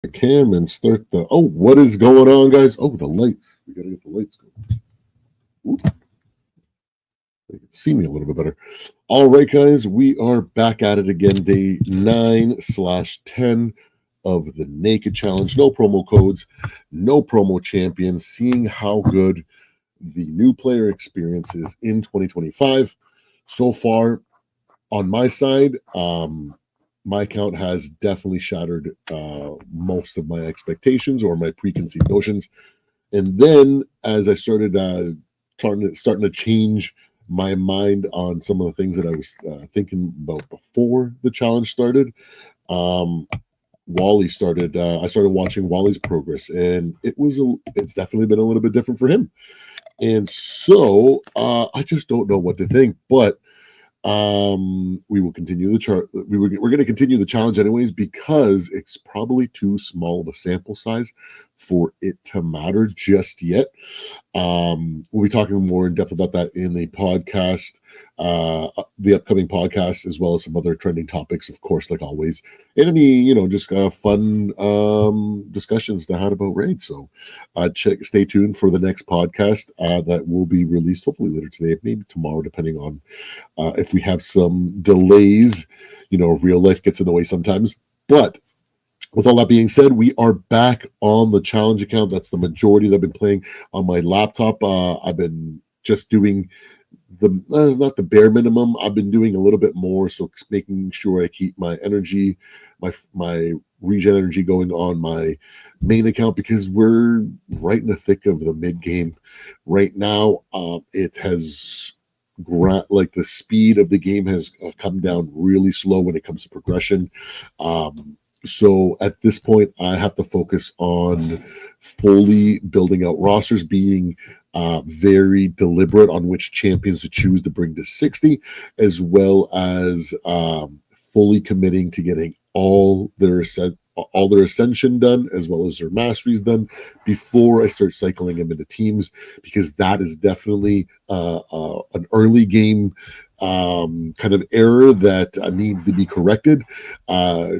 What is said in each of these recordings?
Cam and start the. Oh, what is going on, guys? Oh, the lights. We gotta get the lights going. Ooh, they can see me a little bit better. All right, guys, we are back at it again. Day 9/10 of the Naked Challenge. No promo codes, no promo champions. Seeing how good the new player experience is in 2025 so far. On my side, my account has definitely shattered most of my expectations or my preconceived notions. And then as I started starting to change my mind on some of the things that I was thinking about before the challenge started, um, Wally started. I started watching Wally's progress, and it's definitely been a little bit different for him. And so I just don't know what to think, but we will continue the chart. We're going to continue the challenge anyways because it's probably too small of a sample size for it to matter just yet. We'll be talking more in depth about that in the podcast, the upcoming podcast, as well as some other trending topics, of course, like always. And any, just fun discussions to have about Raid. So stay tuned for the next podcast that will be released hopefully later today, maybe tomorrow, depending on if we have some delays. Real life gets in the way sometimes. But with all that being said, we are back on the challenge account. That's the majority that I've been playing on my laptop. I've been just doing the not the bare minimum. I've been doing a little bit more, so making sure I keep my energy, my regen energy going on my main account because we're right in the thick of the mid game right now. It has like the speed of the game has come down really slow when it comes to progression. So at this point, I have to focus on fully building out rosters, being very deliberate on which champions to choose to bring to 60, as well as fully committing to getting all their ascension done, as well as their masteries done, before I start cycling them into teams, because that is definitely an early game kind of error that needs to be corrected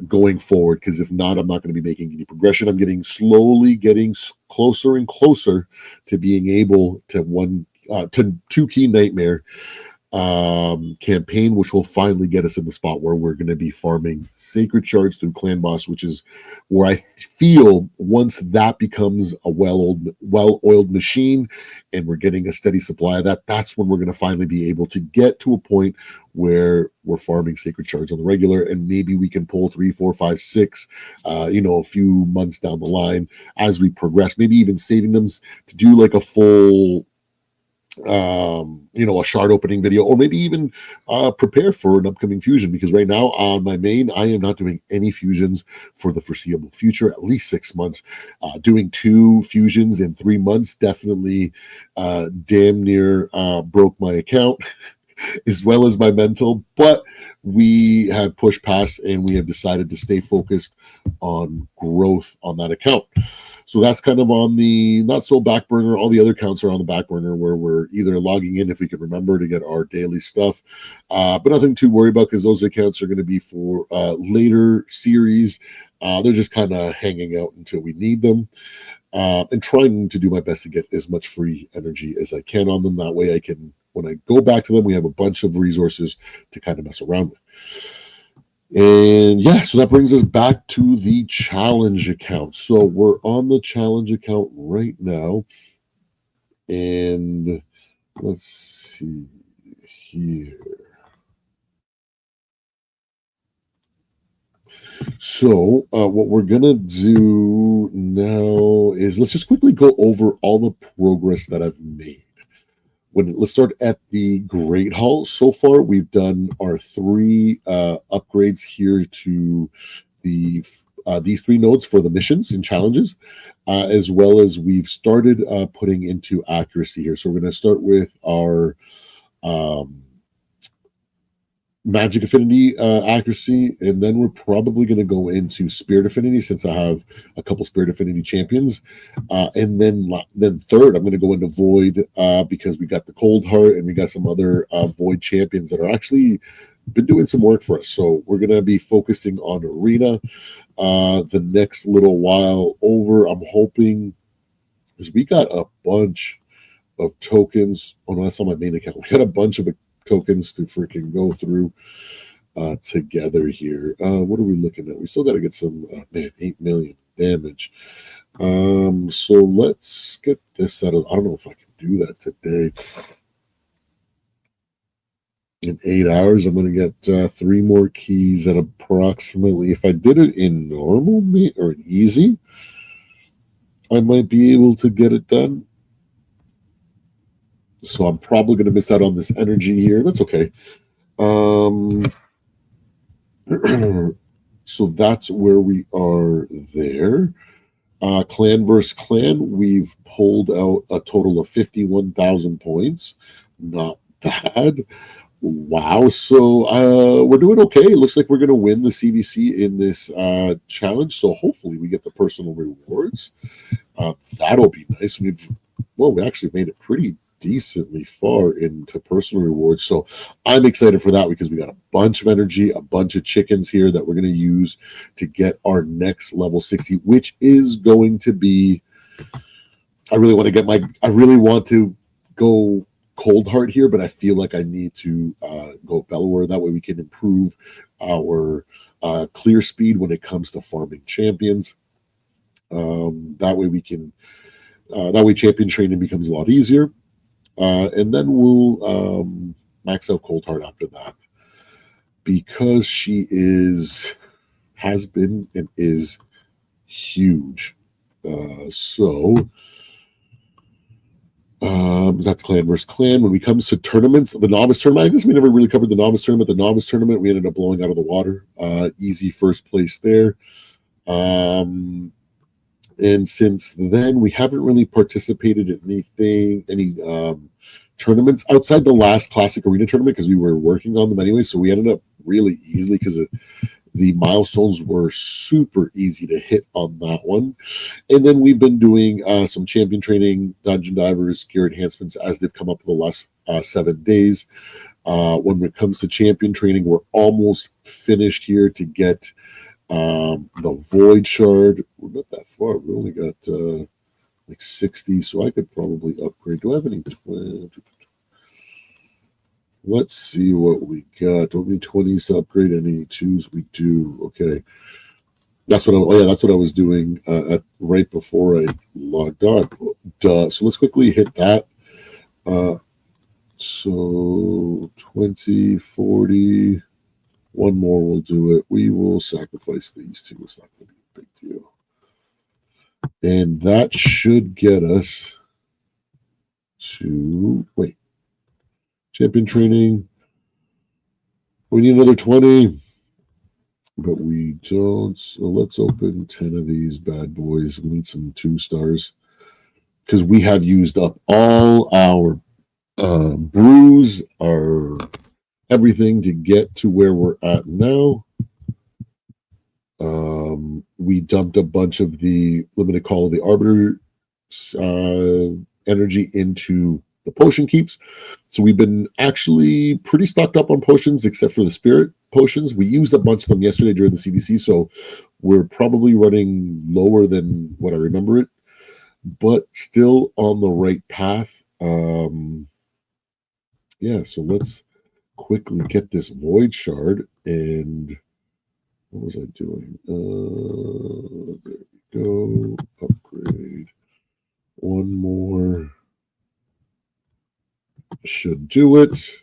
going forward. Because if not, I'm not going to be making any progression. I'm slowly getting closer and closer to being able to two key nightmare campaign, which will finally get us in the spot where we're going to be farming sacred shards through clan boss, which is where I feel once that becomes a well-oiled machine and we're getting a steady supply of that, that's when we're going to finally be able to get to a point where we're farming sacred shards on the regular, and maybe we can pull 3, 4, 5, 6 a few months down the line as we progress, maybe even saving them to do like a full a shard opening video, or maybe even prepare for an upcoming fusion, because right now on my main I am not doing any fusions for the foreseeable future, at least 6 months. Doing 2 fusions in 3 months definitely damn near broke my account as well as my mental, but we have pushed past and we have decided to stay focused on growth on that account. So that's kind of on the not so back burner. All the other accounts are on the back burner where we're either logging in if we can remember to get our daily stuff, but nothing to worry about because those accounts are going to be for later series. They're just kind of hanging out until we need them, and trying to do my best to get as much free energy as I can on them. That way I can, when I go back to them, we have a bunch of resources to kind of mess around with. And yeah, so that brings us back to the challenge account. So we're on the challenge account right now. And let's see here. So what we're going to do now is let's just quickly go over all the progress that I've made. Let's start at the Great Hall. So far, we've done our 3 upgrades here to these 3 nodes for the missions and challenges, as well as we've started putting into accuracy here. So we're going to start with our magic affinity accuracy, and then we're probably going to go into spirit affinity since I have a couple spirit affinity champions, and then third I'm going to go into void because we got the cold heart and we got some other void champions that are actually been doing some work for us. So we're going to be focusing on Arena the next little while over. I'm hoping, because we got a bunch of tokens. Oh, no, that's on my main account. We got a bunch of tokens to freaking go through together here. What are we looking at? We still got to get some, man, 8 million damage. So let's get this out of, I don't know if I can do that today. In 8 hours, I'm going to get 3 more keys at approximately, if I did it in normal or in easy, I might be able to get it done. So I'm probably going to miss out on this energy here. That's okay. So that's where we are there. Clan versus clan, we've pulled out a total of 51,000 points. Not bad. Wow. So we're doing okay. It looks like we're going to win the CVC in this challenge. So hopefully we get the personal rewards. That'll be nice. We actually made it pretty decently far into personal rewards. So I'm excited for that because we got a bunch of energy, a bunch of chickens here that we're going to use to get our next level 60, which is going to be, I really want to go cold heart here, but I feel like I need to go Bellower. That way we can improve our clear speed when it comes to farming champions. That way champion training becomes a lot easier. And then we'll max out Cold Heart after that, because she has been and is huge. So that's clan versus clan. When it comes to tournaments, the novice tournament, I guess we never really covered the novice tournament. The novice tournament, we ended up blowing out of the water. Easy first place there. And since then, we haven't really participated in any tournaments outside the last Classic Arena tournament because we were working on them anyway. So we ended up really easily because the milestones were super easy to hit on that one. And then we've been doing some champion training, dungeon divers, gear enhancements as they've come up in the last 7 days. When it comes to champion training, we're almost finished here to get the Void Shard. We're not that far. We only got like 60, so I could probably upgrade. Do I have any 20? Let's see what we got. Don't need 20s to upgrade. Any 2s? We do. Okay. That's what I was doing right before I logged on. Duh. So let's quickly hit that. So 20, 40. One more will do it. We will sacrifice these two. It's not going to be a big deal. And that should get us to, champion training. We need another 20, but we don't. So let's open 10 of these bad boys. We need some 2 stars because we have used up all our brews, our everything to get to where we're at now. We dumped a bunch of the limited call of the Arbiter energy into the potion keeps. So we've been actually pretty stocked up on potions, except for the spirit potions. We used a bunch of them yesterday during the CBC, so we're probably running lower than what I remember it, but still on the right path. Yeah, so let's quickly get this Void Shard. And what was I doing? There we go. Upgrade. One more. Should do it.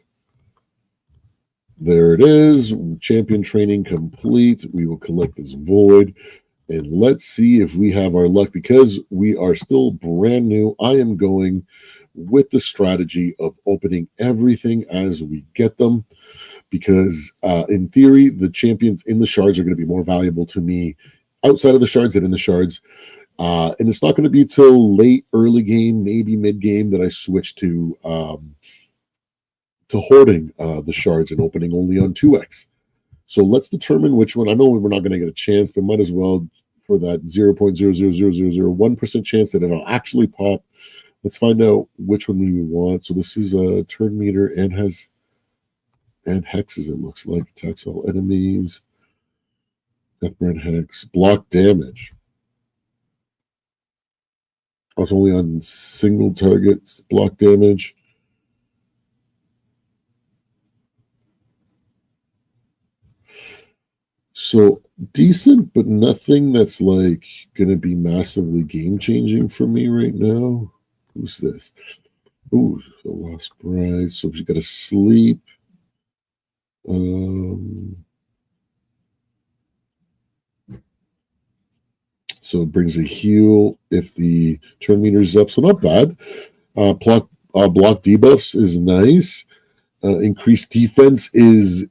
There it is. Champion training complete. We will collect this Void. And let's see if we have our luck, because we are still brand new. I am going with the strategy of opening everything as we get them, because in theory, the champions in the shards are going to be more valuable to me outside of the shards than in the shards. And it's not going to be till late early game, maybe mid game, that I switch to hoarding the shards and opening only on 2x. So let's determine which one. I know we're not going to get a chance, but might as well, for that 0.00001% chance that it'll actually pop. Let's find out which one we want. So this is a turn meter and has and hexes, it looks like. Attacks all enemies. Deathbrand hex. Block damage. It's only on single targets. Block damage. So decent, but nothing that's like going to be massively game changing for me right now. Who's this? Ooh, the Lost Bride. So she's got to sleep. So it brings a heal if the turn meter is up. So not bad. Block debuffs is nice. Increased defense is.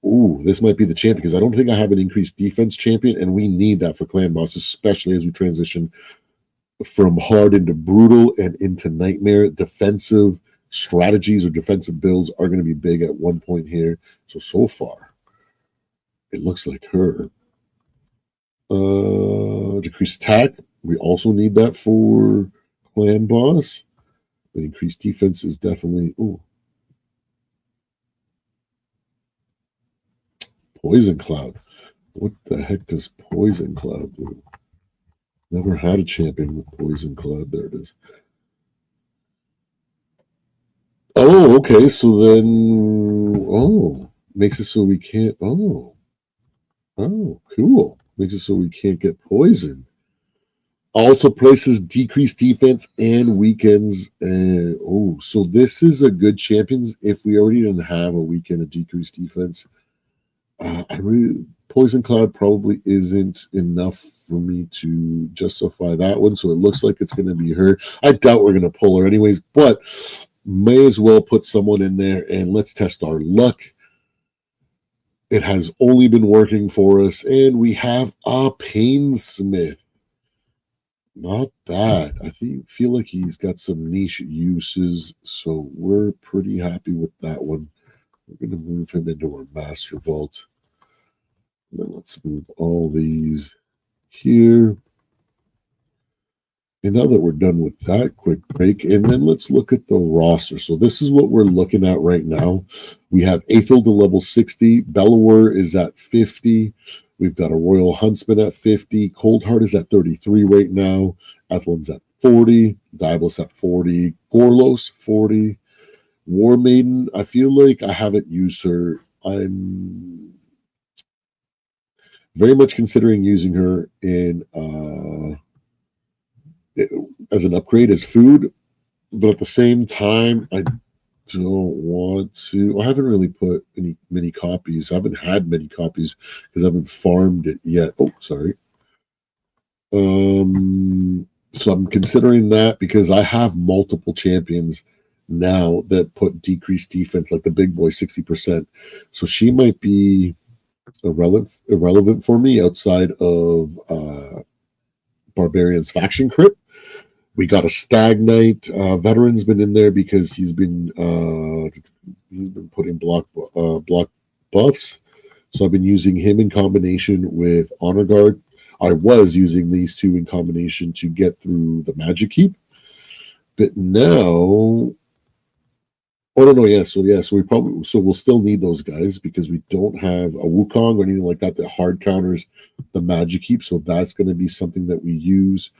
Ooh, this might be the champion because I don't think I have an increased defense champion, and we need that for clan boss, especially as we transition from hard into brutal and into nightmare. Defensive strategies or defensive builds are going to be big at one point here. So far, it looks like her. Decreased attack. We also need that for clan boss. But increased defense is definitely. Ooh. Poison Cloud. What the heck does Poison Cloud do? Never had a champion with Poison Cloud. There it is. Oh, okay. So then, makes it so we can't. Oh, cool. Makes it so we can't get poisoned. Also places decreased defense and weakens. So this is a good champions. If we already didn't have a weekend of decreased defense, Poison Cloud probably isn't enough for me to justify that one. So it looks like it's going to be her. I doubt we're going to pull her anyways, but may as well put someone in there and let's test our luck. It has only been working for us, and we have a Painsmith. Not bad. I feel like he's got some niche uses, so we're pretty happy with that one. We're going to move him into our Master Vault. And then let's move all these here. And now that we're done with that quick break, and then let's look at the roster. So this is what we're looking at right now. We have Aethel to level 60. Bellower is at 50. We've got a Royal Huntsman at 50. Coldheart is at 33 right now. Ethelin's at 40. Diabolus at 40. Gorlos, 40. War Maiden, I feel like I haven't used her. I'm very much considering using her in as an upgrade as food, but at the same time, I don't want to. I haven't really put many copies. I haven't had many copies because I haven't farmed it yet. Oh, sorry. So I'm considering that because I have multiple champions now that put decreased defense, like the big boy, 60%. So she might be irrelevant for me outside of Barbarian's Faction Crypt. We got a Stag Knight. Veteran's been in there because he's been putting block buffs. So I've been using him in combination with Honor Guard. I was using these two in combination to get through the Magic Keep. But now, so we'll still need those guys because we don't have a Wukong or anything like that that hard counters the Magic Keep. So that's going to be something that we use.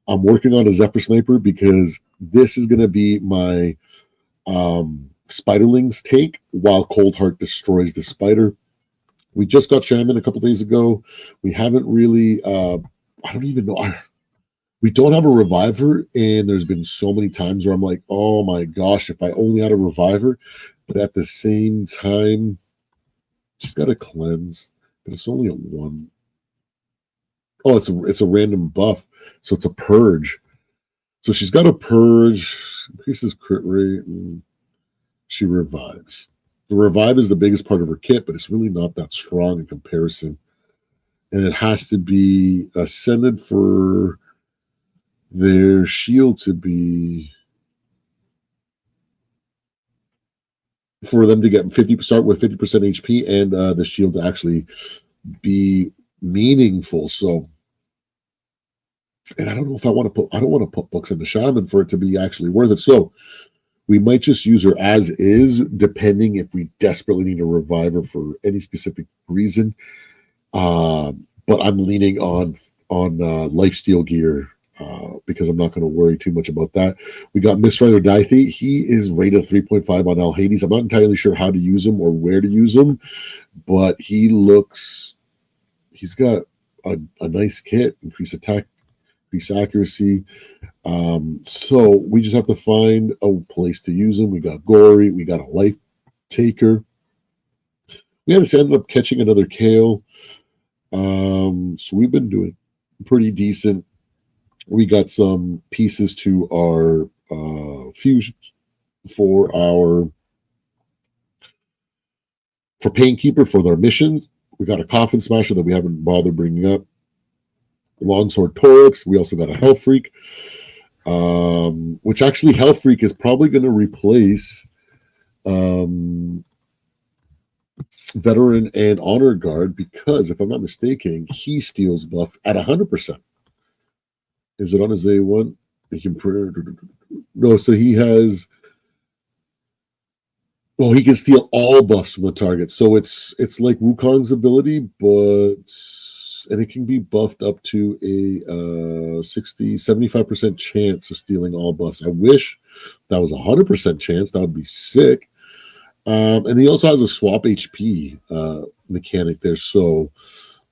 I'm working on a Zephyr Sniper because this is going to be my Spiderlings take while Coldheart destroys the spider. We just got Shaman a couple days ago. We haven't really, I don't even know. We don't have a Reviver, and there's been so many times where I'm like, oh my gosh, if I only had a Reviver. But at the same time, she's got a cleanse, but it's only a 1. Oh, it's a random buff. So it's a purge. So she's got a purge, increases crit rate, and she revives. The revive is the biggest part of her kit, but it's really not that strong in comparison. And it has to be ascended for their shield to be for them to get start with 50% HP and the shield to actually be meaningful. So, and I don't know if I don't want to put books into Shaman for it to be actually worth it. So We might just use her as is, depending if we desperately need to revive her for any specific reason. But I'm leaning on lifesteal gear because I'm not going to worry too much about that. We got Mr. Diethy. He is rated 3.5 on Al Hades. I'm not entirely sure how to use him or where to use him, but he's got a nice kit, increased attack, increased accuracy. So we just have to find a place to use him. We got Gory, we got a Life Taker. We had to end up catching another Kale. So we've been doing pretty decent. We got some pieces to our fusions for Painkeeper for their missions. We got a Coffin Smasher that we haven't bothered bringing up. Longsword Torix. We also got a Hell Freak, which actually Hell Freak is probably going to replace Veteran and Honor Guard because, if I'm not mistaken, he steals buff at 100%. Is it on his A1? He can no, so he has. Well, he can steal all buffs from the target. So it's like Wukong's ability, and it can be buffed up to a 75% chance of stealing all buffs. I wish that was 100% chance. That would be sick. And he also has a swap HP mechanic there. So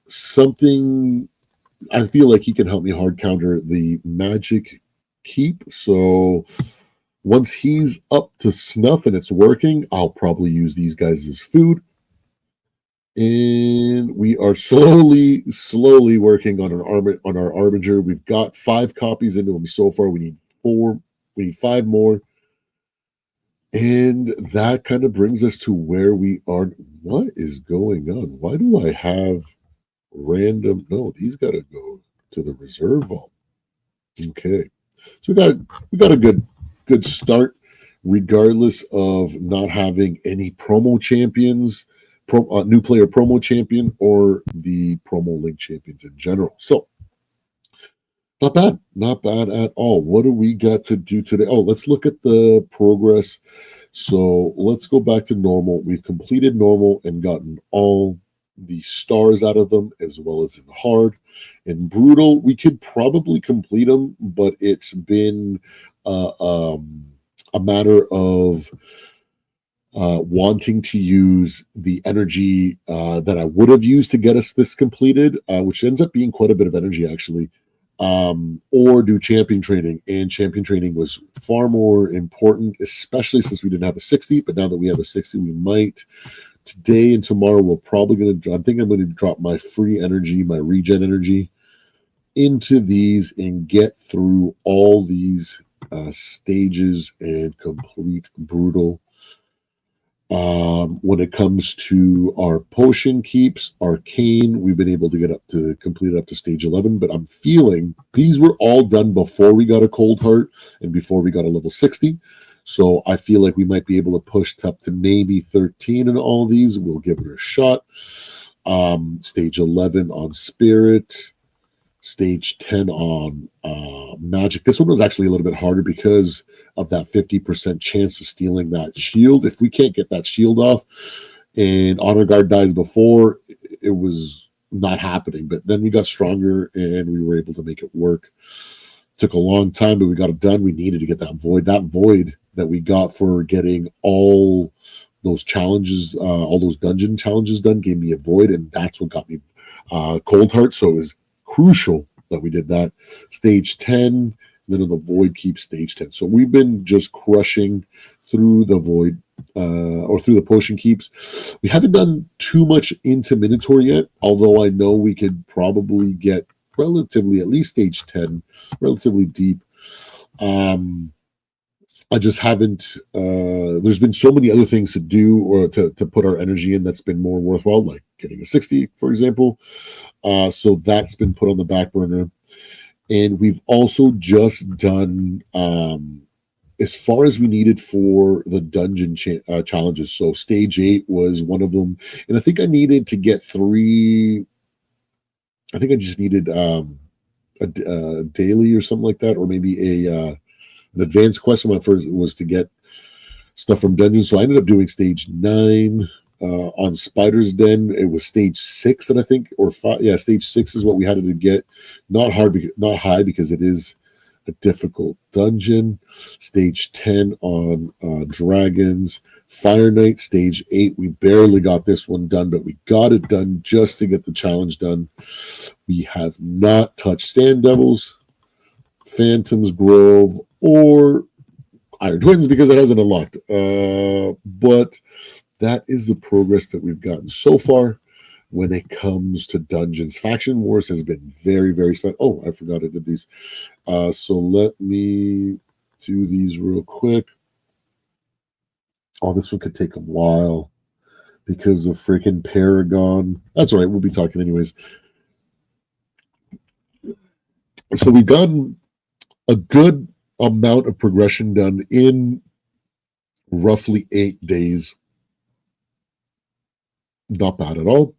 something, I feel like he can help me hard counter the magic keep. So once he's up to snuff and it's working, I'll probably use these guys as food. And we are slowly working on our Armiger. We've got 5 copies into him so far. We need 4. We need 5 more. And that kind of brings us to where we are. What is going on? Why do I have random? No, these got to go to the reserve vault. Okay, so we got a good start, regardless of not having any promo champions, new player promo champion, or the promo link champions in general. So not bad at all. What do we got to do today? Oh, let's look at the progress. So let's go back to normal. We've completed normal and gotten all the stars out of them, as well as in hard. In brutal, we could probably complete them, but it's been a matter of wanting to use the energy that I would have used to get us this completed, which ends up being quite a bit of energy, actually. Or do champion training, and champion training was far more important, especially since we didn't have a 60. But now that we have a 60, we might today and tomorrow. We're probably going to. I think I'm going to drop my free energy, my regen energy, into these and get through all these stages and complete brutal. When it comes to our potion keeps, arcane, we've been able to get up to complete up to stage 11, but I'm feeling these were all done before we got a cold heart and before we got a level 60. So I feel like we might be able to push up to maybe 13 in all these. We'll give it a shot. Stage 11 on spirit, stage 10 on magic. This one was actually a little bit harder because of that 50% chance of stealing that shield. If we can't get that shield off and honor guard dies before, it was not happening. But then we got stronger and we were able to make it work. Took a long time, but we got it done. We needed to get that void that we got for getting all those challenges, all those dungeon challenges done, gave me a void, and that's what got me cold heart. So it was crucial that we did that. Stage 10, then in the void keep stage 10. So we've been just crushing through the void or through the potion keeps. We haven't done too much into Minotaur yet, although I know we could probably get relatively, at least stage 10, relatively deep. I just haven't, there's been so many other things to do or to put our energy in that's been more worthwhile, like getting a 60, for example. So that's been put on the back burner. And we've also just done as far as we needed for the dungeon challenges. So stage 8 was one of them. And I think I needed to get 3. I think I just needed a daily or something like that, or maybe an advanced quest. My first was to get stuff from dungeons. So I ended up doing stage 9 on Spider's Den. It was stage 6 that I think, or 5. Yeah, stage 6 is what we had to get. Not hard, not high, because it is a difficult dungeon. Stage 10 on dragons. Fire Knight, stage 8. We barely got this one done, but we got it done just to get the challenge done. We have not touched Stand Devils, Phantom's Grove, or Iron Twins because it hasn't unlocked. But that is the progress that we've gotten so far when it comes to dungeons. Faction Wars has been very, very special. Oh, I forgot I did these. So let me do these real quick. Oh, this one could take a while because of freaking Paragon. That's all right. We'll be talking anyways. So we've gotten a good amount of progression done in roughly 8 days. Not bad at all.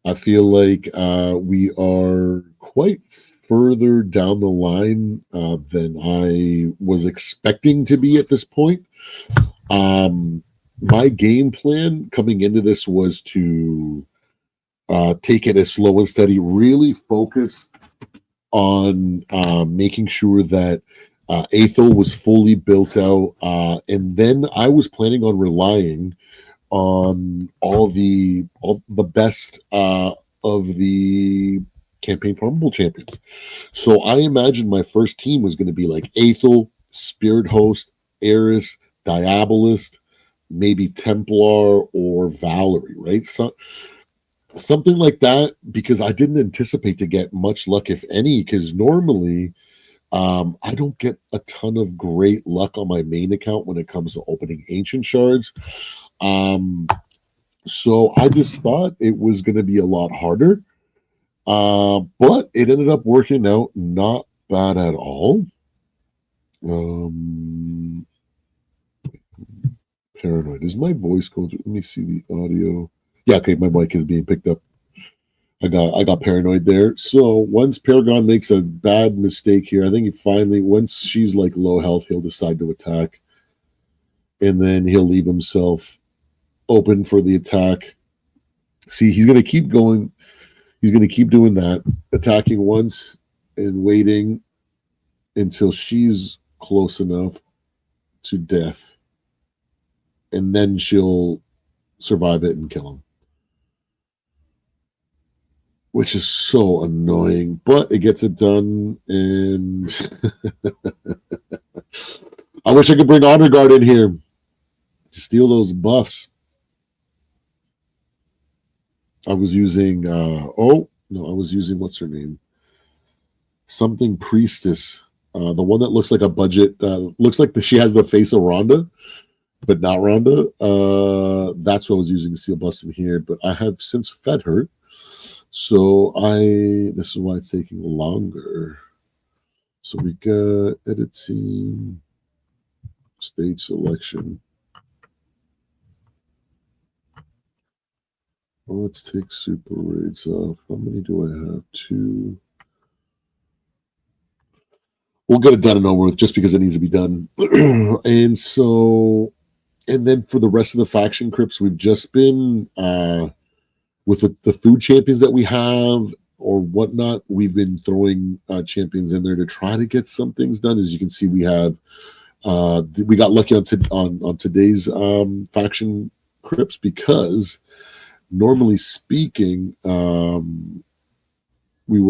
I feel like we are quite further down the line than I was expecting to be at this point. My game plan coming into this was to take it as slow and steady, really focus on making sure that Aethel was fully built out. And then I was planning on relying on all the best of the campaign farmable champions. So I imagined my first team was going to be like Aethel, Spirit Host, Eris, Diabolist, maybe Templar or Valerie, right? So something like that, because I didn't anticipate to get much luck, if any, because normally I don't get a ton of great luck on my main account when it comes to opening ancient shards. So I just thought it was going to be a lot harder. But it ended up working out not bad at all. Paranoid. Is my voice going through? Let me see the audio. Yeah, okay, my mic is being picked up. I got paranoid there. So once Paragon makes a bad mistake here, I think he finally, once she's like low health, he'll decide to attack. And then he'll leave himself open for the attack. See, he's going to keep going. He's going to keep doing that, attacking once and waiting until she's close enough to death. And then she'll survive it and kill him. Which is so annoying, but it gets it done. And I wish I could bring Honor Guard in here to steal those buffs. I was using, I was using, what's her name? Something Priestess. The one that looks like a budget, looks like she has the face of Rhonda, but not Rhonda. That's what I was using to steal buffs in here, but I have since fed her. So this is why it's taking longer. So we got edit scene, stage selection. Well, let's take super raids off. How many do I have? 2. We'll get it done and over with just because it needs to be done. And then for the rest of the faction crypts, we've just been with the food champions that we have or whatnot, we've been throwing champions in there to try to get some things done. As you can see, we have we got lucky on today's faction crypts because normally speaking, we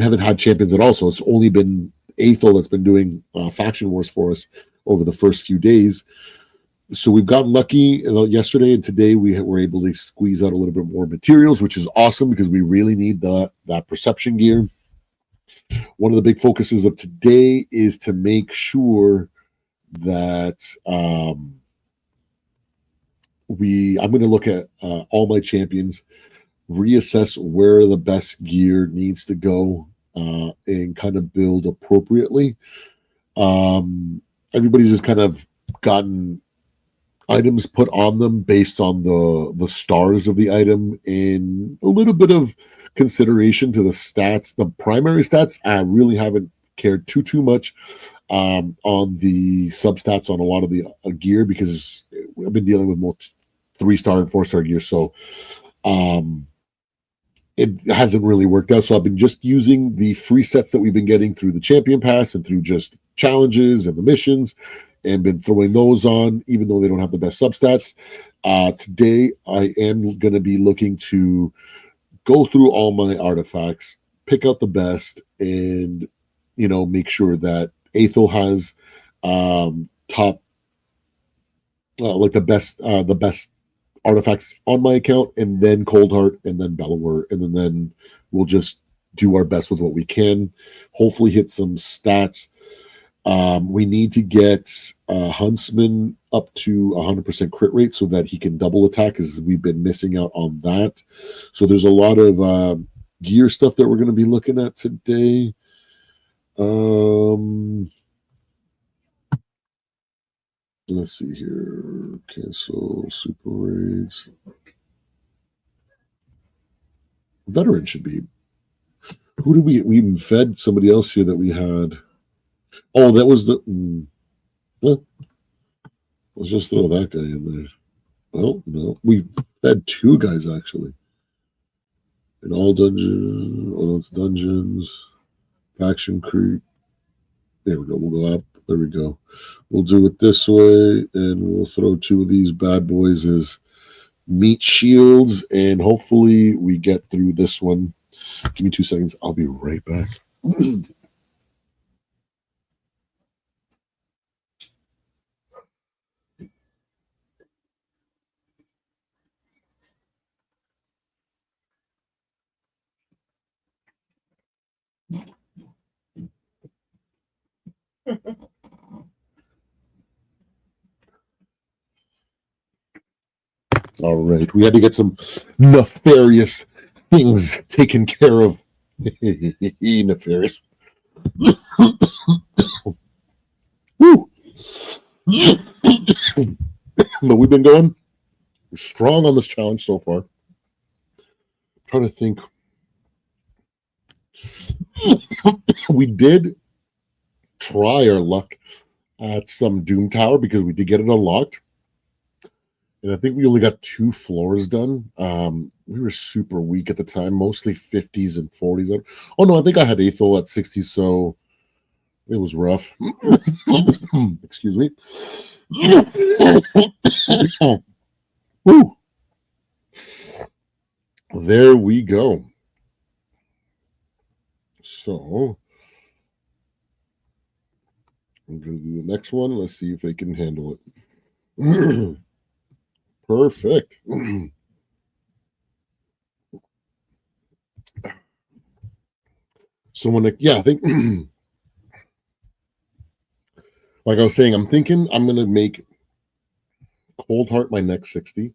haven't had champions at all. So it's only been Aethel that's been doing faction wars for us over the first few days. So we've gotten lucky yesterday and today we were able to squeeze out a little bit more materials, which is awesome because we really need that perception gear. One of the big focuses of today is to make sure that I'm going to look at all my champions, reassess where the best gear needs to go, and kind of build appropriately. Everybody's just kind of gotten items put on them based on the stars of the item and a little bit of consideration to the stats. The primary stats, I really haven't cared too much. on the substats on a lot of the gear, because I've been dealing with more 3-star and 4-star gear. So it hasn't really worked out. So I've been just using the free sets that we've been getting through the Champion Pass and through just challenges and the missions, and been throwing those on, even though they don't have the best substats. Today, I am going to be looking to go through all my artifacts, pick out the best, and make sure that Aethel has top like the best artifacts on my account, and then Coldheart, and then Bellower, and then we'll just do our best with what we can. Hopefully, hit some stats. We need to get Huntsman up to 100% crit rate so that he can double attack, as we've been missing out on that. So there's a lot of gear stuff that we're going to be looking at today. Let's see here. Cancel super raids. Veteran should be. Who did we even fed somebody else here that we had? Oh, that was the. Well, let's just throw that guy in there. Well, no, we fed 2 guys actually. In all dungeons, all its dungeons, faction creep. There we go. We'll go up. There we go. We'll do it this way, and we'll throw 2 of these bad boys as meat shields, and hopefully we get through this one. Give me 2 seconds. I'll be right back. All right. We had to get some nefarious things taken care of. Nefarious. Woo. But we've been going strong on this challenge so far. I'm trying to think. We did try our luck at some Doom Tower because we did get it unlocked. And I think we only got 2 floors done. We were super weak at the time, mostly 50s and 40s. Oh, no, I think I had Aethel at 60s, so it was rough. Excuse me. Woo. There we go. So I'm going to do the next one. Let's see if they can handle it. Perfect. So I think, like I was saying, I'm thinking I'm going to make Coldheart my next 60.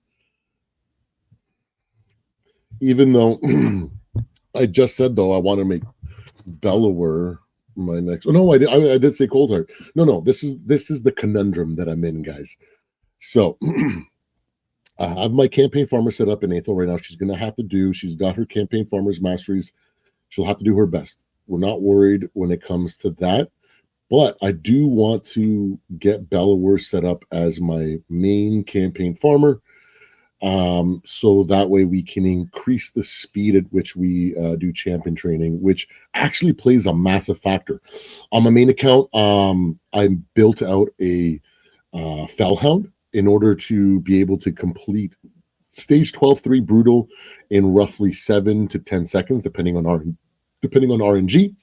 Even though I just said, though, I want to make Bellower my next. Oh, no, I did say Coldheart. No, this is the conundrum that I'm in, guys. So I have my campaign farmer set up in Aethel right now. She's got her campaign farmer's masteries. She'll have to do her best. We're not worried when it comes to that. But I do want to get Bellower set up as my main campaign farmer. So that way we can increase the speed at which we do champion training, which actually plays a massive factor. On my main account, I built out a Fellhound in order to be able to complete stage 12-3 brutal in roughly 7 to 10 seconds, depending on RNG.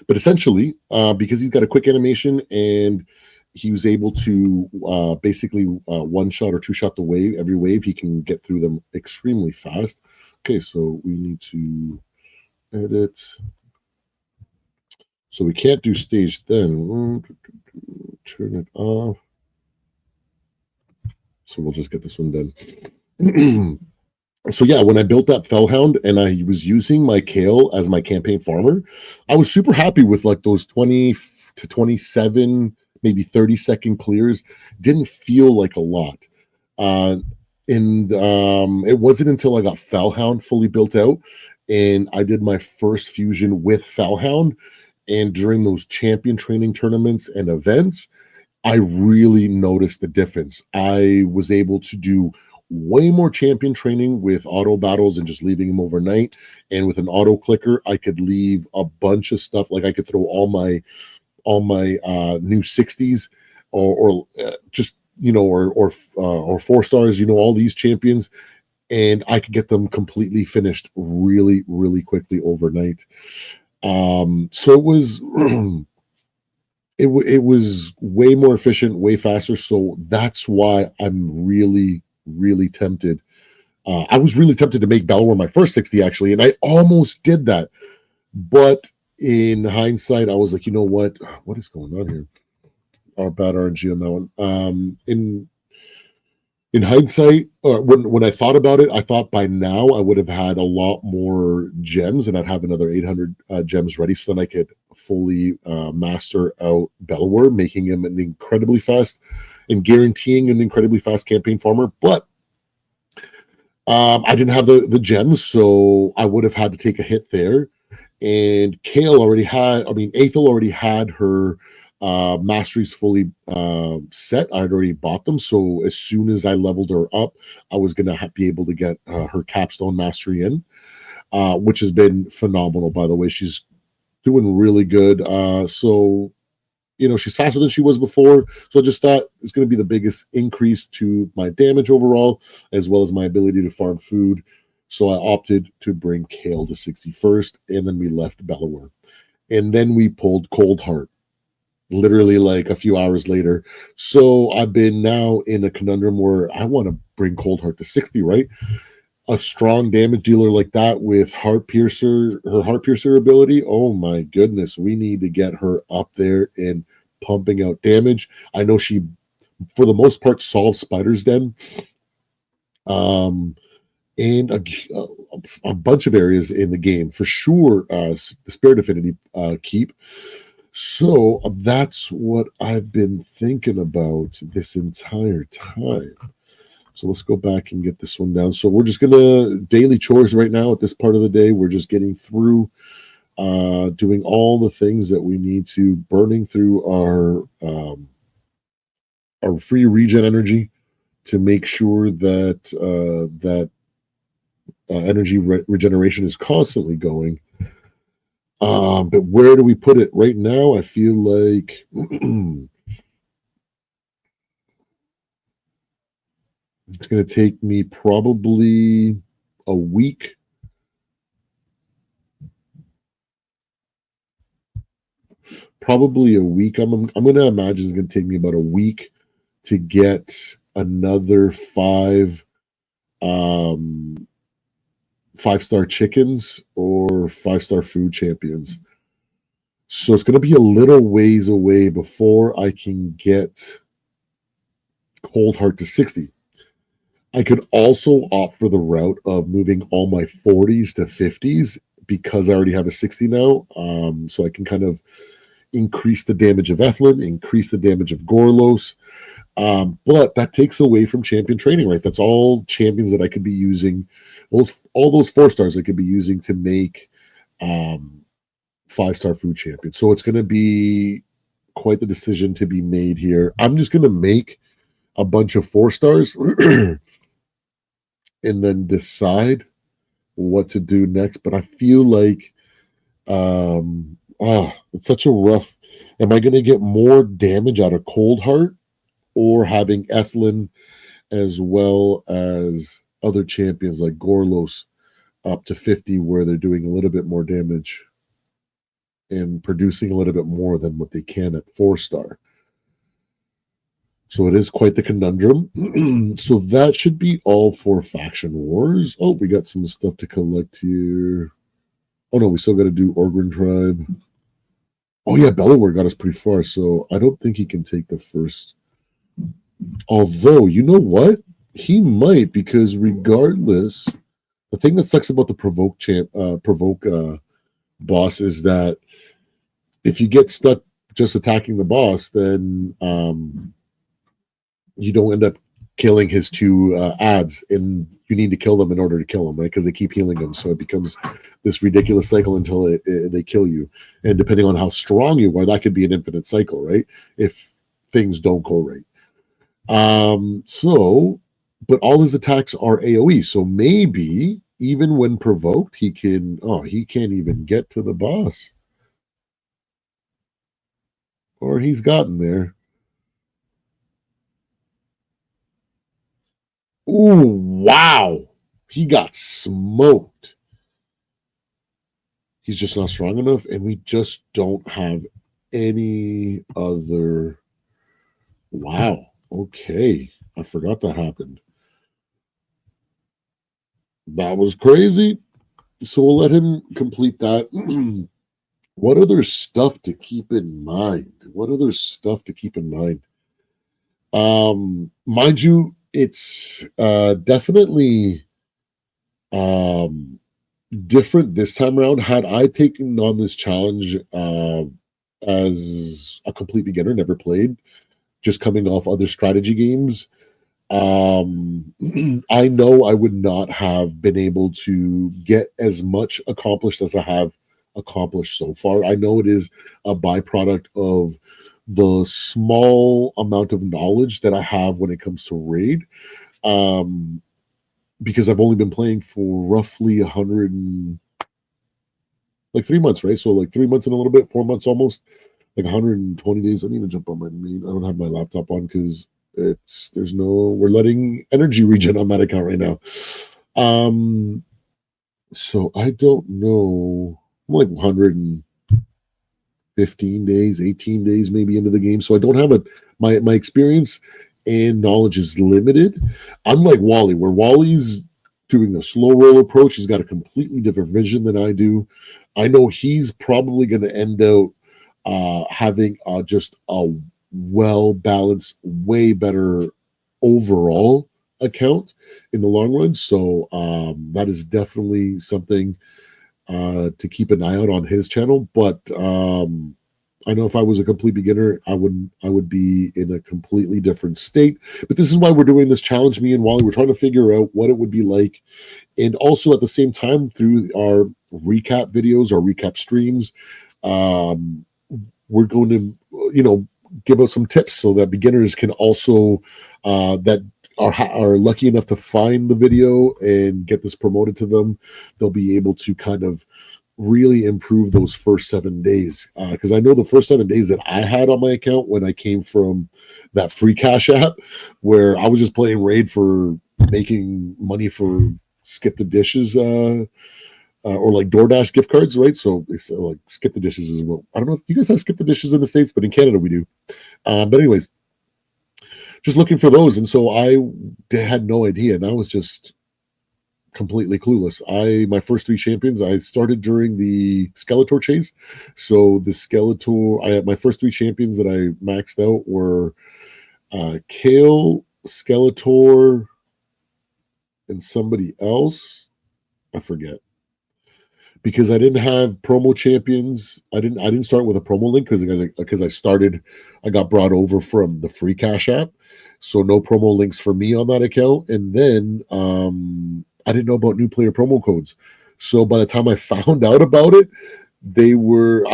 But essentially, because he's got a quick animation and he was able to basically one-shot or two-shot the wave, every wave, he can get through them extremely fast. Okay, so we need to edit. So we can't do stage then. Turn it off. So we'll just get this one done. So yeah, when I built that Fellhound and I was using my Kale as my campaign farmer, I was super happy with like those 20 to 27, maybe 30-second clears. Didn't feel like a lot. And it wasn't until I got Fellhound fully built out and I did my first fusion with Fellhound And during those champion training tournaments and events, I really noticed the difference. I was able to do way more champion training with auto battles and just leaving them overnight. And with an auto clicker, I could leave a bunch of stuff. Like I could throw all my new 60s or just or 4 stars. All these champions, and I could get them completely finished really, really quickly overnight. So it was it was way more efficient, way faster. So that's why I'm really, really tempted. I was really tempted to make Belvoir my first 60 actually, and I almost did that. But in hindsight, I was like, you know what is going on here? Our bad RNG on that one. In hindsight, or when I thought about it, I thought by now I would have had a lot more gems, and I'd have another 800 gems ready, so then I could fully master out Belvoir, making him an incredibly fast and guaranteeing an incredibly fast campaign farmer. But I didn't have the gems, so I would have had to take a hit there. And Aethel already had her masteries fully set. I'd already bought them, so as soon as I leveled her up, I was going to be able to get her capstone mastery in, which has been phenomenal, by the way. She's doing really good. So she's faster than she was before. So I just thought it's going to be the biggest increase to my damage overall, as well as my ability to farm food. So I opted to bring Kale to 61st, and then we left Belvoir. And then we pulled Cold Heart, literally like a few hours later. So I've been now in a conundrum where I want to bring Cold Heart to 60, right? A strong damage dealer like that with her Heart Piercer ability, oh my goodness, we need to get her up there and pumping out damage. I know she, for the most part, solves Spider's Den. And a bunch of areas in the game for sure. The Spirit Affinity keep. So that's what I've been thinking about this entire time. So let's go back and get this one down. So we're just gonna daily chores right now at this part of the day. We're just getting through doing all the things that we need to, burning through our free regen energy to make sure that energy regeneration is constantly going. But where do we put it right now? I feel like it's going to take me probably a week. Probably a week. I'm going to imagine it's going to take me about a week to get another 5-star chickens or 5-star food champions. So it's going to be a little ways away before I can get Cold Heart to 60. I could also opt for the route of moving all my 40s to 50s because I already have a 60 now. So I can kind of increase the damage of Ethlin, increase the damage of Gorlos. But that takes away from champion training, right? That's all champions that I could be using. All those 4-stars I could be using to make 5-star food champion. So it's going to be quite the decision to be made here. I'm just going to make a bunch of 4-stars and then decide what to do next. But I feel like it's such a rough. Am I going to get more damage out of Cold Heart or having Ethlin as well as other champions like Gorlos up to 50 where they're doing a little bit more damage and producing a little bit more than what they can at 4-star? So it is quite the conundrum. So that should be all for Faction Wars. Oh, we got some stuff to collect here. Oh no, we still got to do Orgrin Tribe. Oh yeah, Belvoir got us pretty far, so I don't think he can take the first. Although, you know what? He might, because regardless, the thing that sucks about the provoke boss is that if you get stuck just attacking the boss, then you don't end up killing his two ads, and you need to kill them in order to kill them, right? Because they keep healing them, so it becomes this ridiculous cycle until they kill you. And depending on how strong you are, that could be an infinite cycle, right? If things don't go right. So, but all his attacks are AoE, so maybe even when provoked, he can. Oh, he can't even get to the boss, or he's gotten there. Ooh, wow. He got smoked. He's just not strong enough, and we just don't have any other. Wow. Okay. I forgot that happened. That was crazy. So we'll let him complete that. What other stuff to keep in mind? What other stuff to keep in mind? Mind you, it's definitely um different this time around. Had I taken on this challenge as a complete beginner, never played, just coming off other strategy games, I know I would not have been able to get as much accomplished as I have accomplished so far. I know it is a byproduct of the small amount of knowledge that I have when it comes to raid. Um, because I've only been playing for roughly 100 and like 3 months, right? So like 3 months and a little bit, 4 months almost, like 120 days. I need to jump on my main. I don't have my laptop on because we're letting energy regen on that account right now. Um, so I don't know. I'm like 115 days, 18 days maybe into the game. So I don't have my experience and knowledge is limited. I'm like Wally, where Wally's doing the slow roll approach. He's got a completely different vision than I do. I know he's probably going to end out having just a well balanced, way better overall account in the long run. So that is definitely something to keep an eye out on his channel. But I know if I was a complete beginner, I would be in a completely different state. But this is why we're doing this challenge. Me and Wally, we're trying to figure out what it would be like, and also at the same time through our recap videos, our recap streams, um, we're going to give us some tips so that beginners can also that are lucky enough to find the video and get this promoted to them. They'll be able to kind of really improve those first 7 days, because I know the first 7 days that I had on my account when I came from that free cash app where I was just playing raid for making money for skip the dishes or like DoorDash gift cards, right? So it's like skip the dishes as well. I don't know if you guys have skip the dishes in the States, but in Canada we do. But anyways, just looking for those. And so I had no idea. And I was just completely clueless. My first three champions, I started during the Skeletor chase. So the Skeletor, I had my first three champions that I maxed out were Kale, Skeletor, and somebody else. I forget. Because I didn't have promo champions. I didn't start with a promo link because I got brought over from the free cash app. So no promo links for me on that account. And then I didn't know about new player promo codes. So by the time I found out about it, I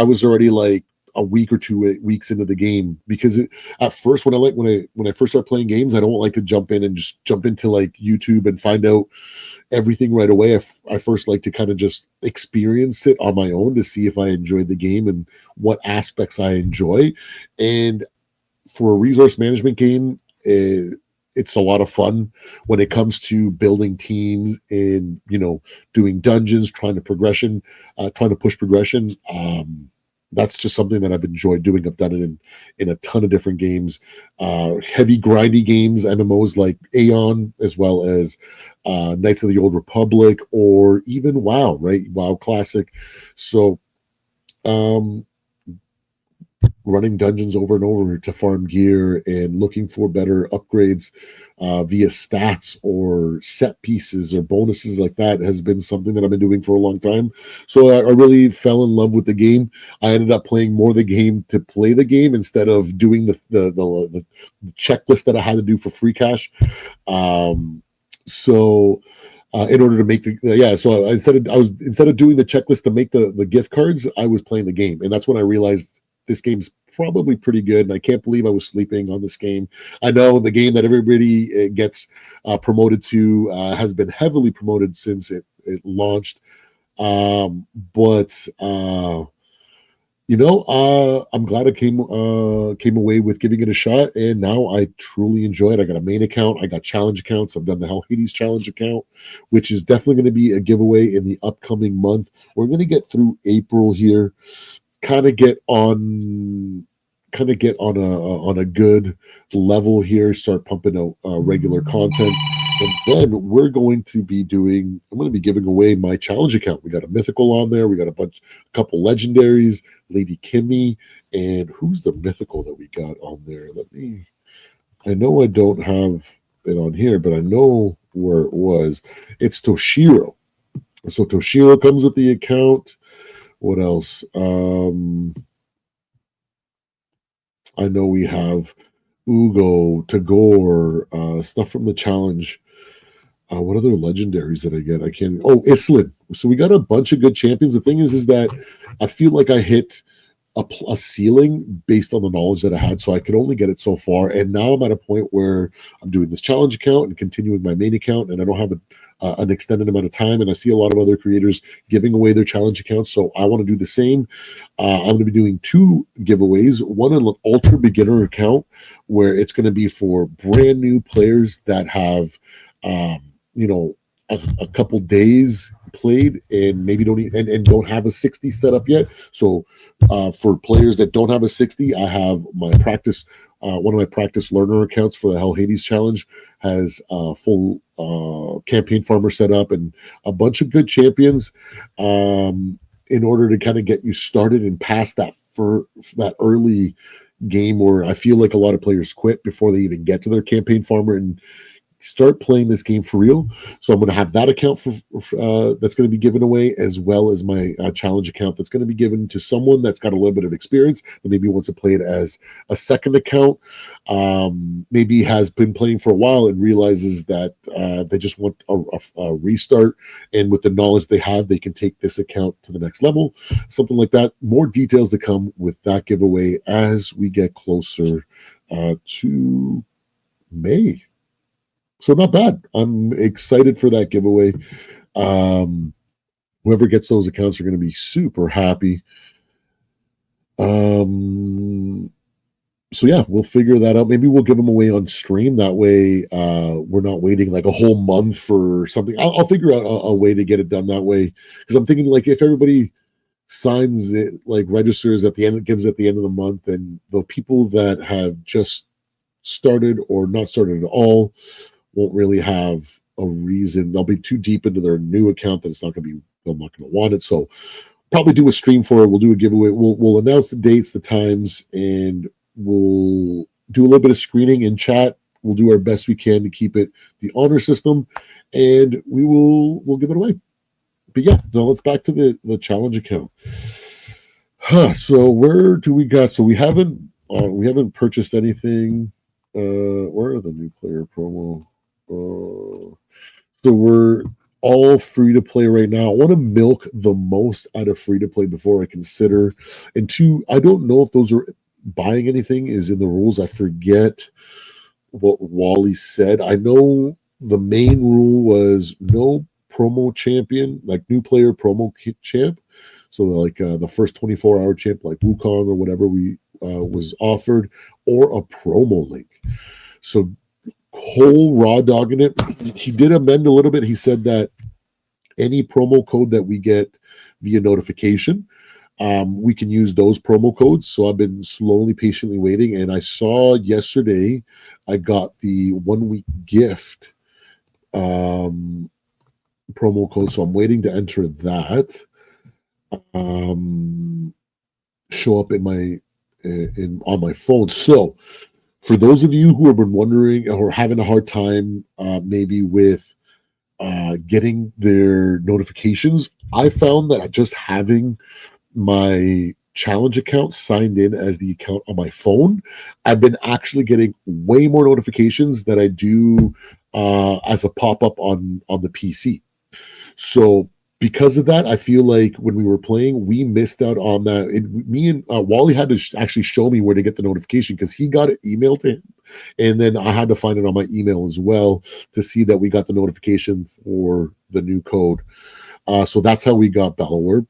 was already like a week or 2 weeks into the game because at first when I first start playing games, I don't like to jump in and just jump into like YouTube and find out everything right away. I first like to kind of just experience it on my own to see if I enjoy the game and what aspects I enjoy. And for a resource management game, it's a lot of fun when it comes to building teams and doing dungeons, trying to push progression. That's just something that I've enjoyed doing. I've done it in a ton of different games, heavy grindy games, MMOs like Aeon, as well as Knights of the Old Republic, or even WoW, right? WoW Classic. So, um, running dungeons over and over to farm gear and looking for better upgrades via stats or set pieces or bonuses like that has been something that I've been doing for a long time. So I really fell in love with the game. I ended up playing more the game to play the game instead of doing the checklist that I had to do for free cash. So in order to make so instead of doing the checklist to make the gift cards, I was playing the game, and that's when I realized this game's probably pretty good, and I can't believe I was sleeping on this game. I know the game that everybody gets promoted to has been heavily promoted since it launched, but I'm glad I came away with giving it a shot, and now I truly enjoy it. I got a main account, I got challenge accounts. I've done the Hell Hades challenge account, which is definitely going to be a giveaway in the upcoming month. We're going to get through April here, kind of get on a good level here, start pumping out regular content, and then I'm going to be giving away my challenge account. We got a mythical on there, we got a couple legendaries, Lady Kimmy, and who's the mythical that we got on there? I know I don't have it on here, but I know where it was. It's Toshiro. So Toshiro comes with the account. What else? I know we have Ugo, Tagore, stuff from the challenge. What other legendaries did I get? I can't. Oh, Islin. So we got a bunch of good champions. The thing is that I feel like I hit a ceiling based on the knowledge that I had, so I could only get it so far. And now I'm at a point where I'm doing this challenge account and continuing my main account, and I don't have an extended amount of time. And I see a lot of other creators giving away their challenge accounts, so I want to do the same. I'm going to be doing 2 giveaways. One an ultra beginner account, where it's going to be for brand new players that have, a couple days played and maybe don't have a 60 set up yet. So for players that don't have a 60, I have my practice. One of my practice learner accounts for the Hell Hades challenge has a full campaign farmer set up and a bunch of good champions in order to kind of get you started and past that early game where I feel like a lot of players quit before they even get to their campaign farmer and start playing this game for real. So I'm going to have that account for that's going to be given away, as well as my challenge account that's going to be given to someone that's got a little bit of experience that maybe wants to play it as a second account. Maybe has been playing for a while and realizes that they just want a restart, and with the knowledge they have, they can take this account to the next level, something like that. More details to come with that giveaway as we get closer to May. So not bad. I'm excited for that giveaway. Whoever gets those accounts are going to be super happy. So yeah, we'll figure that out. Maybe we'll give them away on stream. That way, we're not waiting like a whole month for something. I'll figure out a way to get it done that way. Because I'm thinking like if everybody signs it, like registers at the end, it gives at the end of the month, and the people that have just started or not started at all won't really have a reason. They'll be too deep into their new account that it's not going to be. They're not going to want it. So probably do a stream for it. We'll do a giveaway. We'll announce the dates, the times, and we'll do a little bit of screening in chat. We'll do our best we can to keep it the honor system, and we'll give it away. But yeah, now let's back to the challenge account. So where do we got? So we haven't purchased anything. Where are the new player promo? So we're all free to play right now. I want to milk the most out of free to play before I consider. And 2, I don't know if those are buying anything is in the rules. I forget what Wally said. I know the main rule was no promo champion, like new player promo champ. So like the first 24-hour champ, like Wukong or whatever we was offered, or a promo link. So Cole raw dogging it. He did amend a little bit. He said that any promo code that we get via notification, we can use those promo codes. So I've been slowly, patiently waiting. And I saw yesterday, I got the 1-week gift promo code. So I'm waiting to enter that. Show up in on my phone. So for those of you who have been wondering or having a hard time maybe with getting their notifications, I found that just having my challenge account signed in as the account on my phone, I've been actually getting way more notifications than I do as a pop-up on the PC. So because of that, I feel like when we were playing, we missed out on that. Me and Wally had to actually show me where to get the notification because he got it emailed to him, and then I had to find it on my email as well to see that we got the notification for the new code. So that's how we got Battleware.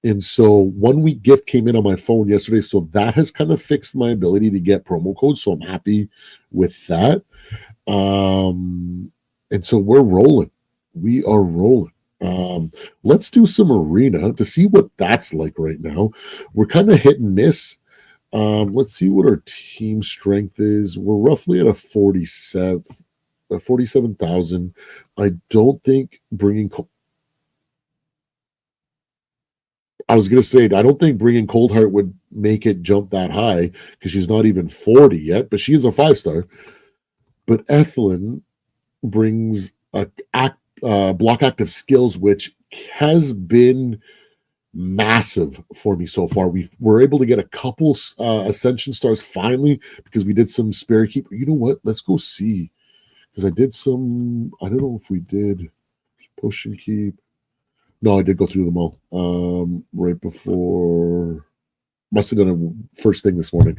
And so 1 week gift came in on my phone yesterday. So that has kind of fixed my ability to get promo codes. So I'm happy with that. And so we're rolling. We are rolling. Let's do some arena to see what that's like right now. We're kind of hit and miss. Let's see what our team strength is. We're roughly at a 47,000. I don't think bringing I was going to say, I don't think bringing Coldheart would make it jump that high because she's not even 40 yet, but she is a 5-star. But Ethelyn brings block active skills, which has been massive for me so far. We were able to get a couple ascension stars finally because we did some spare keep. You know what? Let's go see because I did some. I don't know if we did potion keep. No, I did go through them all right before. Must have done it first thing this morning.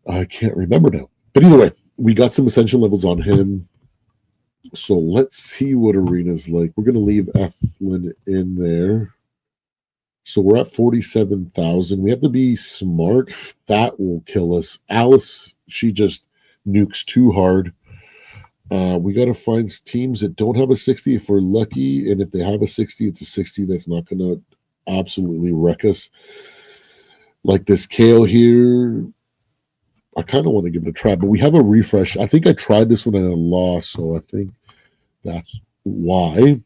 I can't remember now. But either way, we got some ascension levels on him. So let's see what arena's like. We're going to leave Ethelyn in there. So we're at 47,000. We have to be smart. That will kill us. Alice, she just nukes too hard. We got to find teams that don't have a 60 if we're lucky. And if they have a 60, it's a 60 that's not going to absolutely wreck us. Like this Kale here, I kind of want to give it a try, but we have a refresh. I think I tried this one and I lost, so I think that's why.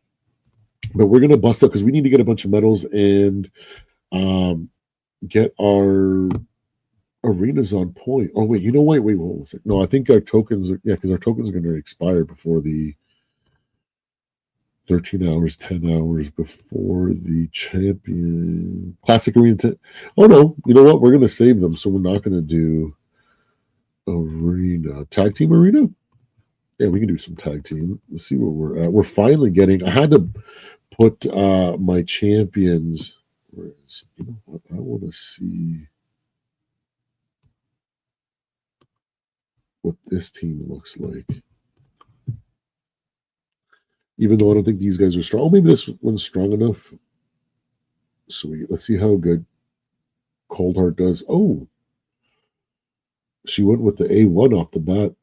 But we're going to bust up because we need to get a bunch of medals and get our arenas on point. Oh, wait, wait, hold on a second. No, I think our tokens are, because our tokens are going to expire before the 13 hours, 10 hours before the champion. Classic arena. Oh, no, you know what? We're going to save them, so we're not going to do arena. Tag team arena? Yeah, we can do some tag team. Let's see where we're at. We're finally getting. I had to put my champions. Where is? You know what? I want to see what this team looks like. Even though I don't think these guys are strong. Oh, maybe this one's strong enough. Sweet. Let's see how good Coldheart does. Oh, she went with the A1 off the bat.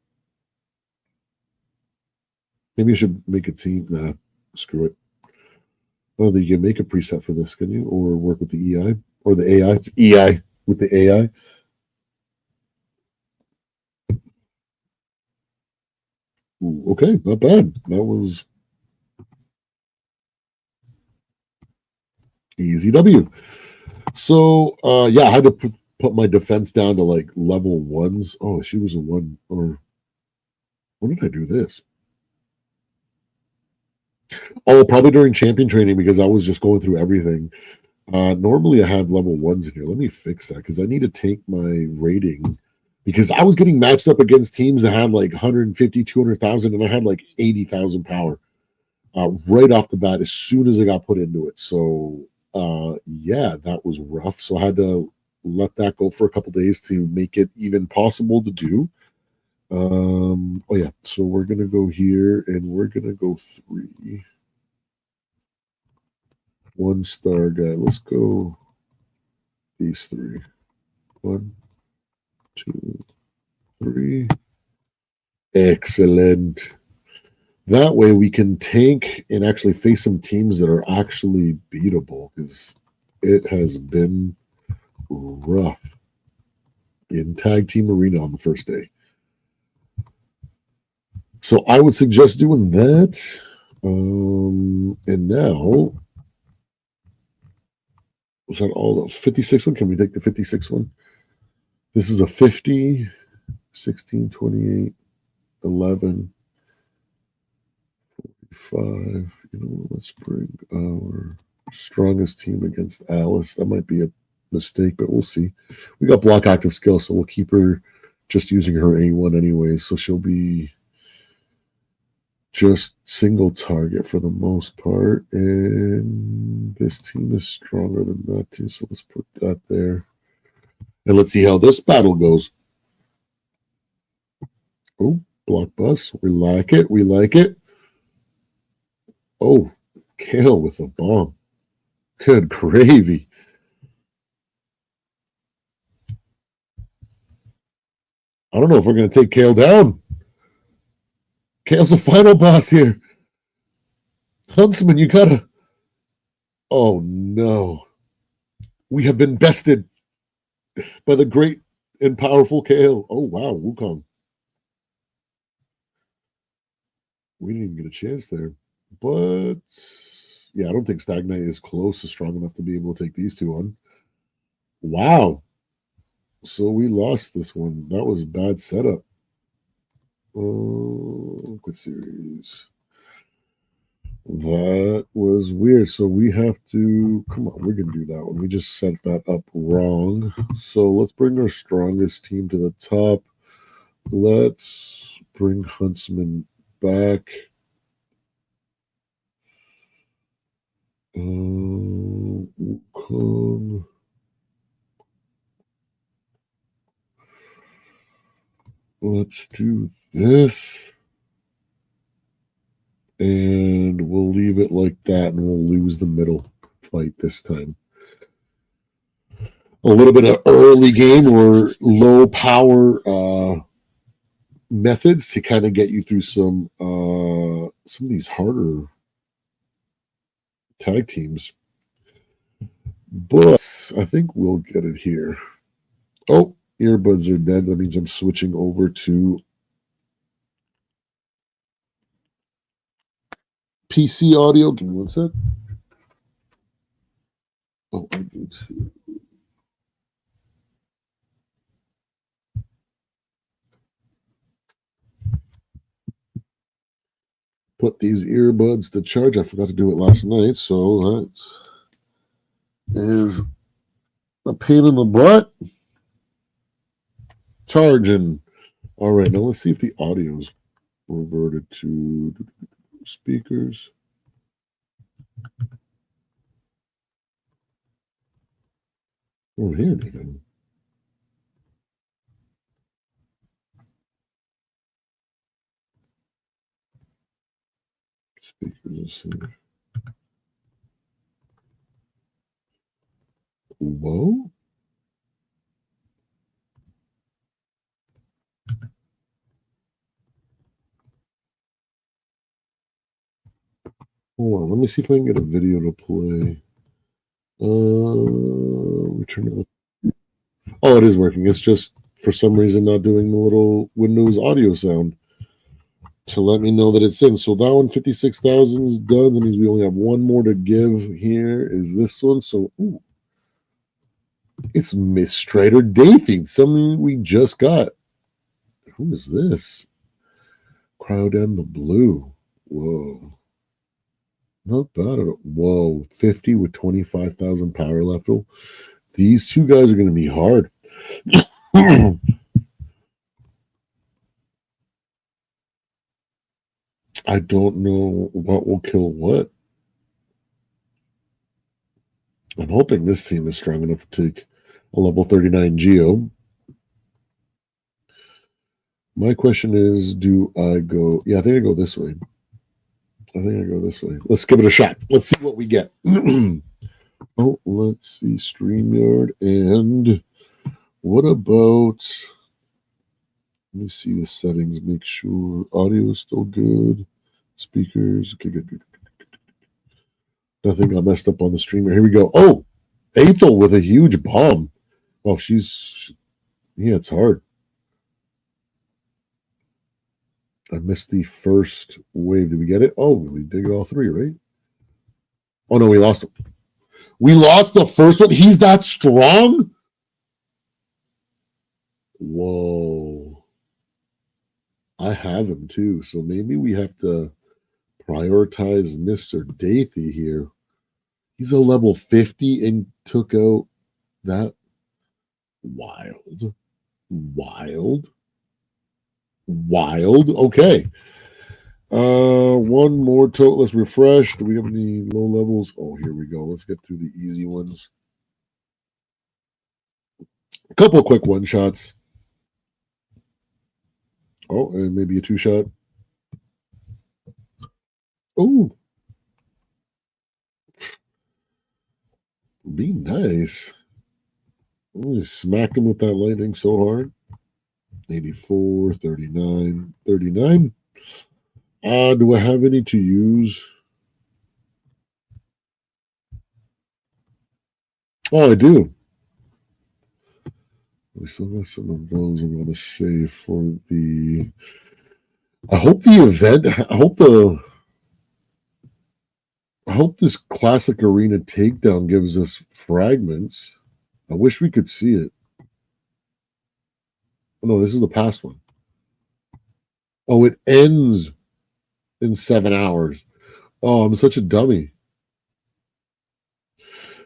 Maybe I should make a team. Nah, screw it. Oh, you can make a preset for this, can you? Or work with the EI or the AI? EI with the AI. Ooh, okay, not bad. That was easy W. So yeah, I had to put my defense down to like level ones. Oh, she was a one. Or when did I do this? Oh, probably during champion training because I was just going through everything. Normally I have level ones in here. Let me fix that because I need to take my rating because I was getting matched up against teams that had like 150, 200,000 and I had like 80,000 power right off the bat as soon as I got put into it. So yeah, that was rough. So I had to let that go for a couple days to make it even possible to do. Oh yeah, so we're gonna go here and we're gonna go 3 1-star guy. Let's go these 3. 1, 2, 3. Excellent. That way we can tank and actually face some teams that are actually beatable because it has been rough in tag team arena on the first day. So I would suggest doing that. And now Was that all the 56 one? Can we take the 56 one? This is a 50, 16, 28, 11, 5. You know what? Let's bring our strongest team against Alice. That might be a mistake, but we'll see. We got block active skill, so we'll keep her just using her A1 anyways. So she'll be just single target for the most part. And this team is stronger than that too. So let's put that there. And let's see how this battle goes. Oh, block bus. We like it. We like it. Oh, Kale with a bomb. Good gravy. I don't know if we're going to take Kale down. Kale's the final boss here. Huntsman, you gotta. Oh no. We have been bested by the great and powerful Kale. Oh wow, Wukong. We didn't even get a chance there. But yeah, I don't think Stagnite is close to strong enough to be able to take these two on. Wow. So we lost this one. That was a bad setup. Good series. That was weird. So we have to come on. We're gonna do that one. We just set that up wrong. So let's bring our strongest team to the top. Let's bring Huntsman back. Wukong. Let's do this. And we'll leave it like that, and we'll lose the middle fight this time. A little bit of early game or low power methods to kind of get you through some of these harder tag teams. But I think we'll get it here. Oh, earbuds are dead. That means I'm switching over to PC audio. Give me one sec. Oh, I need to. Put these earbuds to charge. I forgot to do it last night, so that is a pain in the butt. Charging. All right, now let's see if the audio's reverted to speakers. Oh, here they go. Speakers. Whoa. Hold on, let me see if I can get a video to play. Return to the. Oh, it is working. It's just for some reason not doing the little Windows audio sound to let me know that it's in. So that one, 56,000 is done. That means we only have one more to give here. Is this one? So, ooh, it's Miss Strider Dathy, something we just got. Who is this? Crowd and the Blue. Whoa. Not bad at all. Whoa. 50 with 25,000 power level. These two guys are going to be hard. I don't know what will kill what. I'm hoping this team is strong enough to take a level 39 Geo. My question is, do I go? Yeah, I think I go this way. Let's give it a shot. Let's see what we get. Oh, let's see. StreamYard. And what about... Let me see the settings. Make sure audio is still good. Speakers. Okay, good. Nothing got messed up on the streamer. Here we go. Oh, Ethel with a huge bomb. Well, yeah, it's hard. I missed the first wave. Did we get it? Oh, we did get all three, right? Oh, no, we lost them. We lost the first one. He's that strong? Whoa. I have him too. So maybe we have to prioritize Mr. Dathy here. He's a level 50 and took out that. Wild. Wild. Wild. Okay. One more total. Let's refresh. Do we have any low levels? Oh, here we go. Let's get through the easy ones. A couple of quick one shots. Oh, and maybe a two shot. Oh, be nice. Oh, smacked him with that lightning so hard. 84, 39, 39. Do I have any to use? Oh, I do. We still got some of those I'm going to save for the. I hope the event. I hope this classic arena takedown gives us fragments. I wish we could see it. Oh, no, this is the past one. Oh, it ends in 7 hours. Oh, I'm such a dummy.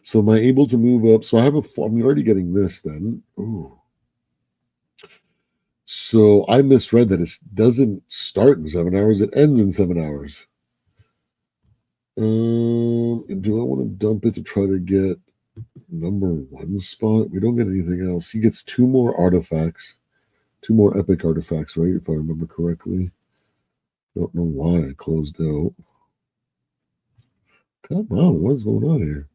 So am I able to move up? So I'm already getting this then. Ooh. So I misread that it doesn't start in 7 hours. It ends in 7 hours. Do I want to dump it to try to get number 1 spot? We don't get anything else. He gets 2 more artifacts. 2 more epic artifacts, right? If I remember correctly. Don't know why I closed out. Come on, what's going on here?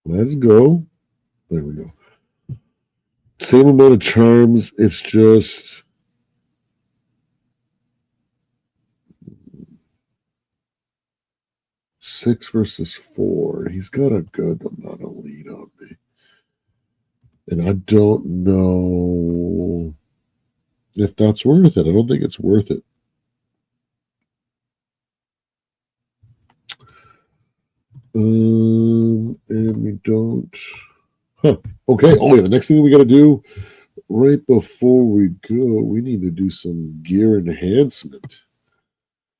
Let's go. There we go. Same amount of charms. It's just 6 versus 4. He's got a good amount of lead on me. And I don't know if that's worth it. I don't think it's worth it. And we don't. Huh. Okay. Oh, yeah. The next thing we got to do right before we go, we need to do some gear enhancement.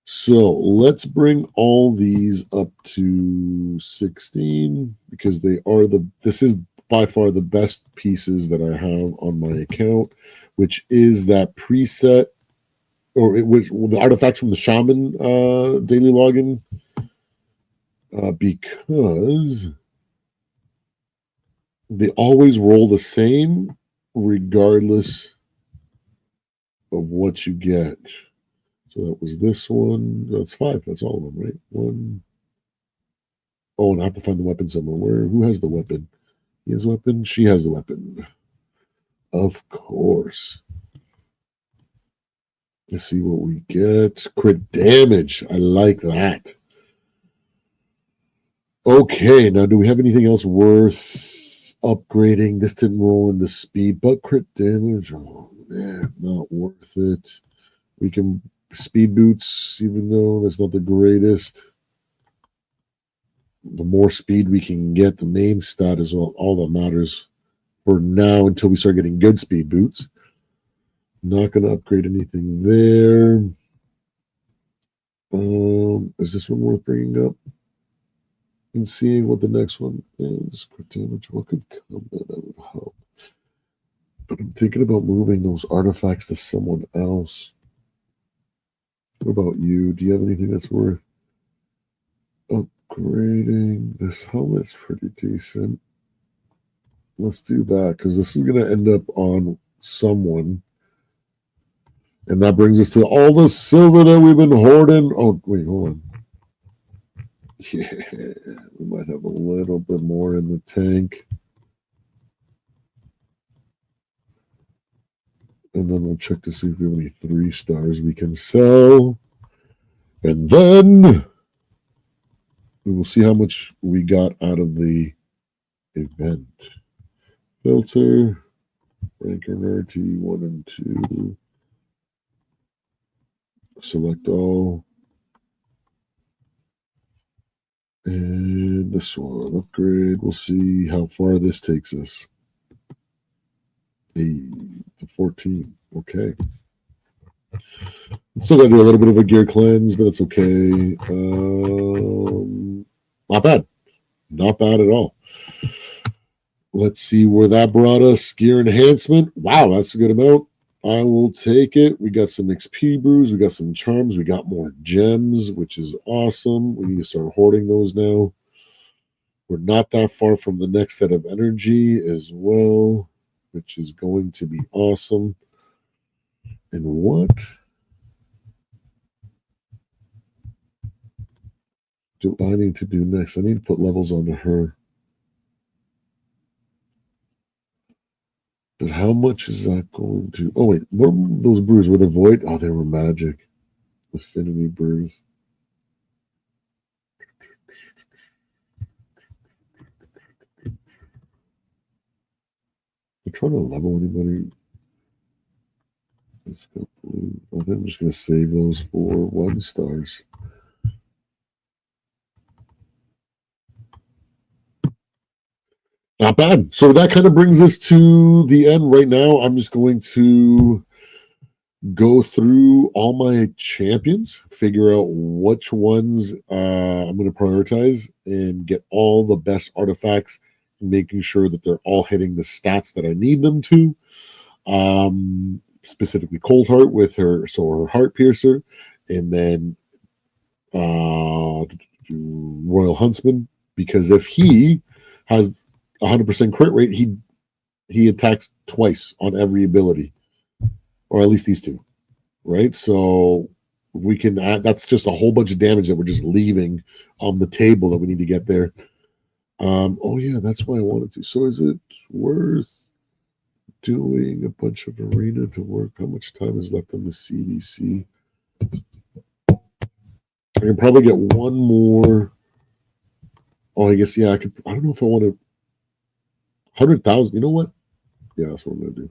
So let's bring all these up to 16 because this is by far the best pieces that I have on my account, which is that preset or it was the artifacts from the shaman daily login because they always roll the same regardless of what you get. So that was this one. That's 5. That's all of them, right? 1. Oh, and I have to find the weapon somewhere. Who has the weapon? He has a weapon. She has the weapon. Of course. Let's see what we get. Crit damage. I like that. Okay, now do we have anything else worth upgrading? This didn't roll into speed, but crit damage. Oh man, not worth it. We can speed boots, even though that's not the greatest. The more speed we can get, the main stat is all that matters for now until we start getting good speed boots. Not going to upgrade anything there. Is this one worth bringing up? And seeing what the next one is. Crit damage. What could come that would help? But I'm thinking about moving those artifacts to someone else. What about you? Do you have anything that's worth upgrading? This helmet's pretty decent. Let's do that because this is going to end up on someone. And that brings us to all the silver that we've been hoarding. Oh, wait, hold on. Yeah, we might have a little bit more in the tank. And then we'll check to see if we have any 3 stars we can sell. And then we will see how much we got out of the event. Filter, ranker rarity 1 and 2. Select all. And this one, upgrade. We'll see how far this takes us. Hey, to 14. Okay. Still got to do a little bit of a gear cleanse, but that's okay. Not bad. Not bad at all. Let's see where that brought us. Gear enhancement. Wow, that's a good amount. I will take it. We got some XP brews. We got some charms. We got more gems, which is awesome. We need to start hoarding those now. We're not that far from the next set of energy as well, which is going to be awesome. And what do I need to do next? I need to put levels onto her. But how much is that going to? Oh, wait. What were those brews? Were they void? Oh, they were magic. Affinity brews. I'm trying to level anybody. Let's go blue. I think I'm just going to save those for 1 stars. Not bad. So that kind of brings us to the end right now. I'm just going to go through all my champions, figure out which ones I'm going to prioritize, and get all the best artifacts, making sure that they're all hitting the stats that I need them to. Specifically, Cold Heart with her, so her Heart Piercer, and then Royal Huntsman, because if he has 100% crit rate, he attacks twice on every ability, or at least these two, right? So if we can add, that's just a whole bunch of damage that we're just leaving on the table that we need to get there. Oh yeah, that's why I wanted to. So is it worth doing a bunch of arena to work? How much time is left on the CDC? I can probably get one more. Oh, I guess yeah. I could. I don't know if I want to. 100,000. You know what? Yeah, that's what I'm gonna do.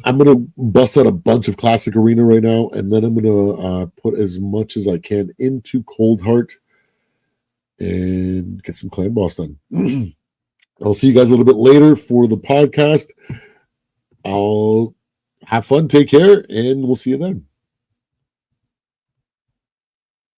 I'm gonna bust out a bunch of classic arena right now, and then I'm gonna put as much as I can into Cold Heart and get some clan boss done. I'll see you guys a little bit later for the podcast. I'll have fun, take care, and we'll see you then.